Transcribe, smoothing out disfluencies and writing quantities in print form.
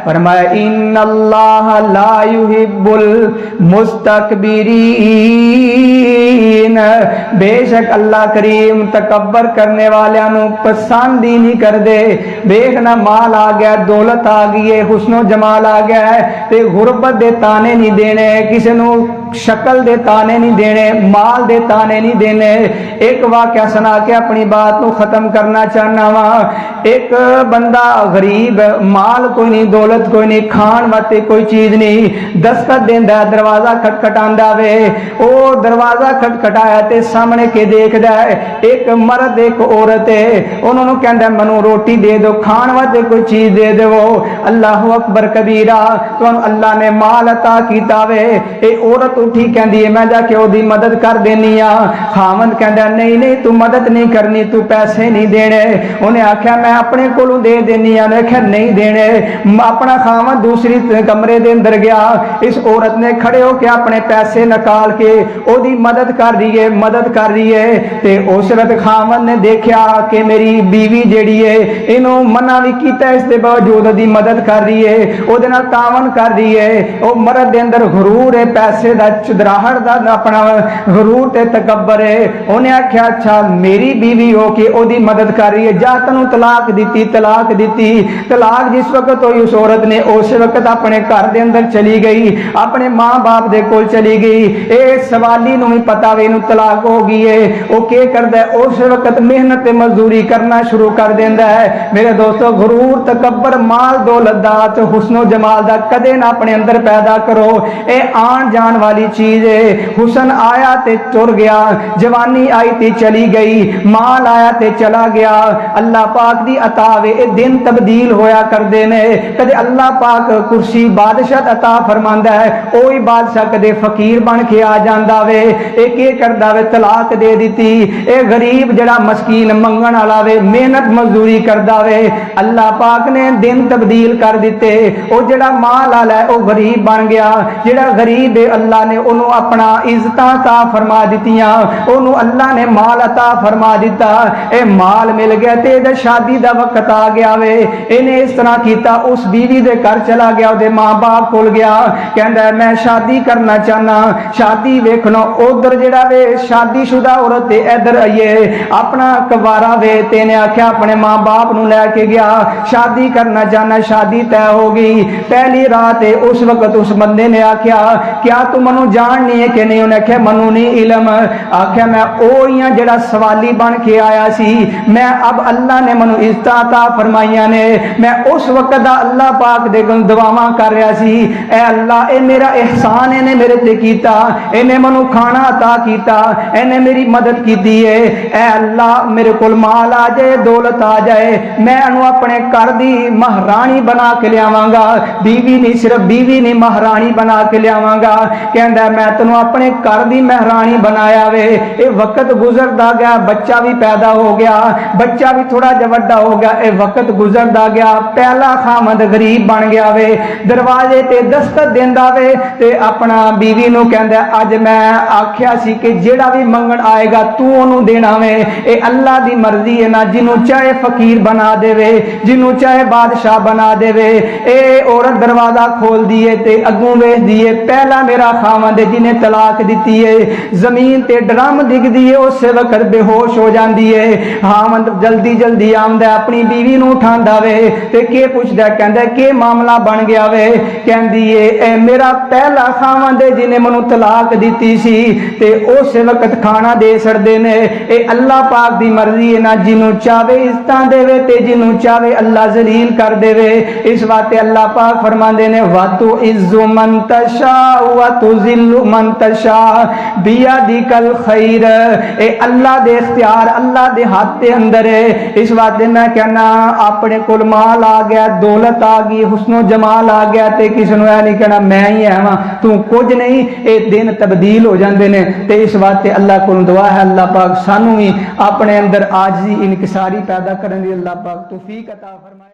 फरमाया इन्नल्लाह ला युहिब्बुल मुस्तकबिरीन, बेशक अल्लाह करीम तकब्बर करने वालियां नू पसंद ही नहीं करदे। देखना माल आ गया, दौलत आ गई है, हुस्नो जमाल आ गया है ते गुरबत दे ताने नहीं देने, किसी नू शक्ल दे ताने नहीं देने, माल दे ताने नहीं देने। एक वाकया सुना के अपनी बात को खत्म करना चाहना वा। एक बंदा गरीब, माल कोई नहीं, दौलत कोई नहीं, खान वास्ते कोई चीज नहीं, दस्तक देंदा, दरवाजा खटखटांदा वे। ओ दरवाजा खटखटाया ते सामने के देखदा है एक मर्द एक औरत है। उन्होंने कहंदा मैनू रोटी दे दो, खान वास्ते कोई चीज दे दो। अल्लाह अकबर कबीरा, तुहानू अल्लाह ने माल अता कीता वे। ए औरत उठी कहंदी है मैं जाके ओदी मदद कर देनी आ। खावंद कहंदा नहीं नहीं तू मदद नहीं करनी, तू पैसे नहीं देने। उन्हें आख्या मैं अपने कोलों दे देनी आ। आख्या नहीं देने। अपना खावंद दूसरी कमरे दे अंदर गया। इस औरत ने खड़े होकर अपने पैसे निकाल के ओदी मदद कर रही है, मदद कर रही है। ते उस वक्त खावंद ने देखा कि मेरी बीवी जेड़ी है इन्हों मना भी किया, इसके बावजूद ओदी मदद कर रही है, ओदे नाल तावन कर रही है। वो मर्द दे अंदर गुरूर है, पैसे दा चुदराहट दा अपना गुरूर ते तकब्बर है। उन्हें आख्या अच्छा मेरी बीवी हो के ओदी मदद कर रही है, जा तैनूं तलाक दी। तलाक दी। तलाक जिस वक्त हुई उस औरत ने उस वक्त अपने घर दे अंदर चली गई, अपने मां बाप दे कोल चली गई। ए सवाली नूं भी पता वे इनूं तलाक हो गई है। वो क्या करदा है उस वक्त मेहनत मजदूरी करना शुरू कर देंदा है। मेरे दोस्तों गुरूर तकब्बर माल दौलत दा हुस्नो जमाल दा कदे ना अपने अंदर पैदा करो। ए आन जान वाली चीज है। हुसन आया ते तुर गया, जवानी आई ते चली गई, माल आया ते चला गया। अल्लाह पाक दी अता वे, ए दिन तब्दील होया करदे ने। कदे अल्लाह पाक कुर्सी बादशाह अता फरमांदा है, ओही बादशाह कदे फकीर बन के आ जांदा वे। ए के करदा वे तलाक दे दी। ए गरीब जड़ा मस्कीन मंगण वाला वे, मेहनत मजदूरी करदा वे, अल्लाह पाक ने दिन तब्दील कर दिते। ओ जड़ा माल वाला है ओ गरीब बन गया, जड़ा गरीब है अल्लाह ने ओनू अपना इज्जतां अता फरमा दितियां, ओनू अल्लाह ने माल अता फरमा दिता। ए माल मिल गया ते इहदा शादी दा वक्त आ गया वे। इन्हें इस तरह कीता, उस बीवी दे घर चला गया, ओदे मां बाप कोल गया, कहंदा मैं शादी करना चाहना। शादी वेखनो उधर जड़ा वे शादीशुदा औरत है, इधर आइए अपना कवारा वे। तेने आख्या अपने मां बाप नूं लैके गया, शादी करना चाहना। शादी तय हो गई। पहली रात है, उस वक्त उस बंदे ने आख्या क्या तू मनु जाननी है कि नहीं? उन्हें आख्या मनु नहीं इलम। आख्या मैं ओ ही हां जड़ा सवाली बन के आया सी। मैं अब अल्लाह ने मनु इज्जत अता फरमाइयां ने, मैं उस वक्त दा अल्लाह पाक दे दुआवां कर रहा सी। ए अल्लाह ए मेरा एहसान इन्हें मेरे ते कीता, इन्हें मनु खाना अता कीता, इन्हें मेरी मदद की है। ए अल्लाह मेरे कोल माल आ जाए, दौलत आ जाए, मैं इन्हूं अपने घर दी महारानी बना के लियावांगा। बीवी नहीं, सिर्फ बीवी नहीं, महारानी बना के लियावांगा। कहंदा मैं तैनूं अपने घर दी महारानी बनाया वे। ये वक्त गुजरदा गया, बच्चा भी पैदा हो गया, बच्चा भी थोड़ा जिहा वड्डा हो गया। ये वक्त गुजरदा गया, पहला खामद गरीब बन गया वे। दरवाजे ते दस्तक देंदा वे ते अपना बीवी नूं कहंदा अज मैं आख्या सी कि जेड़ा भी मंगण आएगा तू ओनू देना वे। ए अल्लाह दी मर्जी है ना, जिन्हों चाहे फकीर बना देवे, जिन्हों चाहे बादशाह बना देवे। ए औरत दरवाजा खोल दिए ते अगों वेख दिए, पहला मेरा खावंद है जिन्हें तलाक दी है। जमीन ते ड्रम डिगदी है, उस वक्त बेहोश हो जाती है। खावंद जल्दी जल्दी आंदा, अपनी बीवी नूं उठांदा वे ते के पुछदा, कहंदा के मामला बन गया वे? कहंदी है ए मेरा पहला खावंद है जिन्हें मनु तलाक दी सी ते उस वक्त खाना दे छड़दे ने। ए अल्लाह पाक दी मर्जी है ना, जिन्हों चाहे इज्जतां देवे ते जिन्हों चाहे अल्लाह जलील कर देवे। इस वास्ते अल्लाह पाक फरमांदे ने वातु इज्जु मन तशा व तुजिल्लु मन तशा बियदिकल खैर। ए अल्लाह दे इख्तियार, अल्लाह दे हाथ दे अंदर है। इस वास्ते मैं कहना अपने कोल माल आ गया, दौलत आ गई, हुस्नो जमाल आ गया ते किसी नूं नहीं कहना मैं ही है वां, तू कुछ नहीं। ए दिन तब्दील हो जाते हैं। तो इस वास्ते अल्लाह को दुआ है अल्लाह पाक सानू भी अपने अंदर आजी इनकिसारी पैदा करने की अल्लाह पाक तौफीक अता फरमाए।